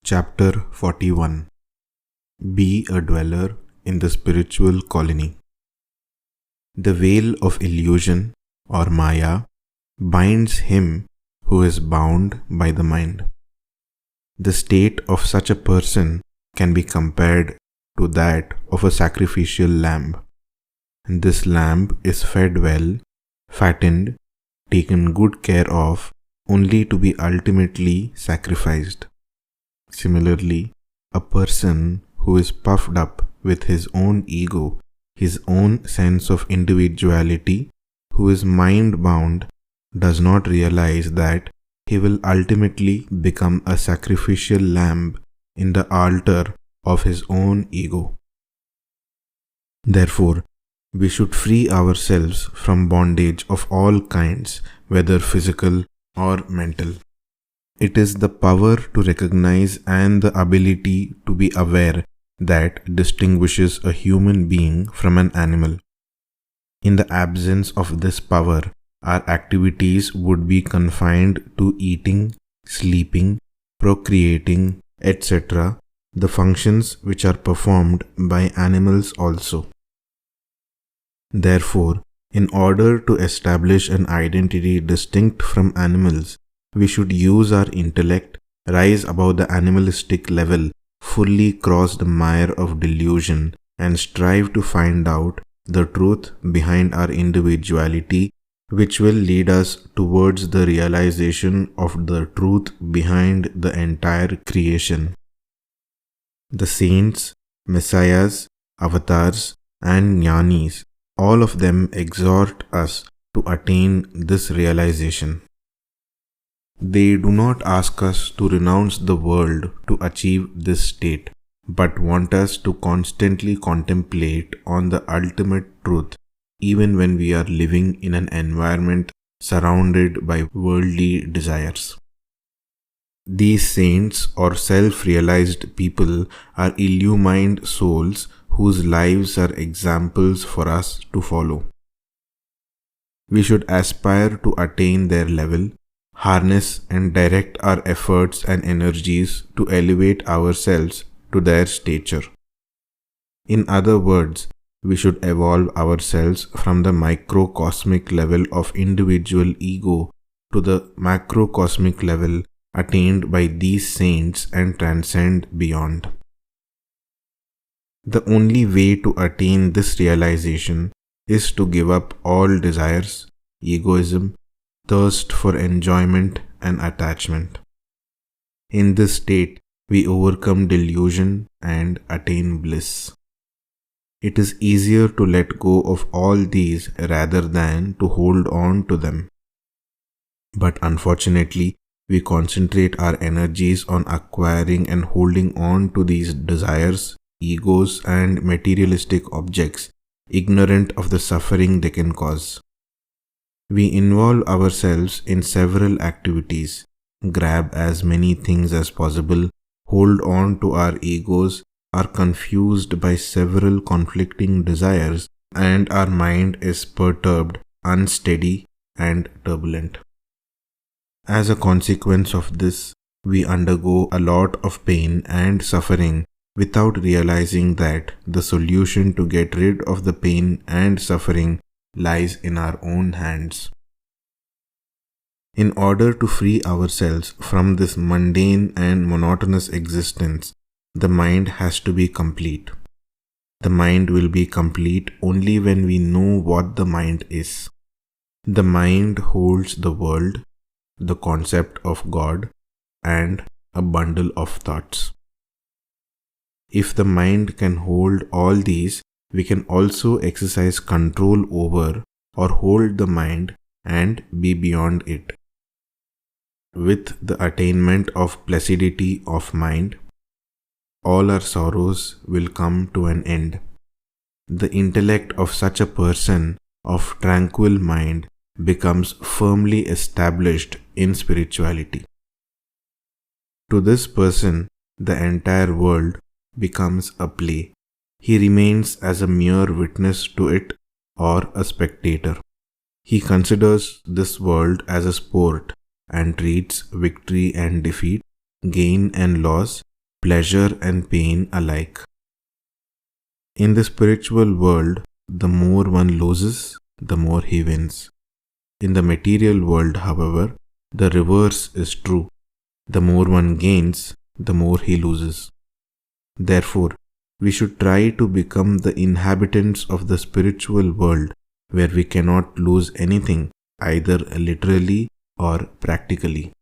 Chapter 41. Be a dweller in the spiritual colony. The veil of illusion or Maya binds him who is bound by the mind. The state of such a person can be compared to that of a sacrificial lamb. And this lamb is fed well, fattened, taken good care of, only to be ultimately sacrificed. Similarly, a person who is puffed up with his own ego, his own sense of individuality, who is mind-bound, does not realize that he will ultimately become a sacrificial lamb in the altar of his own ego. Therefore, we should free ourselves from bondage of all kinds, whether physical or mental. It is the power to recognize and the ability to be aware that distinguishes a human being from an animal. In the absence of this power, our activities would be confined to eating, sleeping, procreating, etc., the functions which are performed by animals also. Therefore, in order to establish an identity distinct from animals, we should use our intellect, rise above the animalistic level, fully cross the mire of delusion, and strive to find out the truth behind our individuality, which will lead us towards the realization of the truth behind the entire creation. The saints, messiahs, avatars, and jnanis, all of them exhort us to attain this realization. They do not ask us to renounce the world to achieve this state, but want us to constantly contemplate on the ultimate truth, even when we are living in an environment surrounded by worldly desires. These saints or self-realized people are illumined souls whose lives are examples for us to follow. We should aspire to attain their level, harness and direct our efforts and energies to elevate ourselves to their stature. In other words, we should evolve ourselves from the microcosmic level of individual ego to the macrocosmic level attained by these saints and transcend beyond. The only way to attain this realization is to give up all desires, egoism, thirst for enjoyment and attachment. In this state, we overcome delusion and attain bliss. It is easier to let go of all these rather than to hold on to them. But unfortunately, we concentrate our energies on acquiring and holding on to these desires, egos, and materialistic objects, ignorant of the suffering they can cause. We involve ourselves in several activities, grab as many things as possible, hold on to our egos, are confused by several conflicting desires, and our mind is perturbed, unsteady, and turbulent. As a consequence of this, we undergo a lot of pain and suffering without realizing that the solution to get rid of the pain and suffering lies in our own hands. In order to free ourselves from this mundane and monotonous existence, the mind has to be complete. The mind will be complete only when we know what the mind is. The mind holds the world, the concept of God, and a bundle of thoughts. If the mind can hold all these, we can also exercise control over or hold the mind and be beyond it. With the attainment of placidity of mind, all our sorrows will come to an end. The intellect of such a person of tranquil mind becomes firmly established in spirituality. To this person, the entire world becomes a play. He remains as a mere witness to it or a spectator. He considers this world as a sport and treats victory and defeat, gain and loss pleasure and pain alike. In the spiritual world, the more one loses, the more he wins. In the material world, however, the reverse is true. The more one gains, the more he loses. Therefore, we should try to become the inhabitants of the spiritual world where we cannot lose anything, either literally or practically.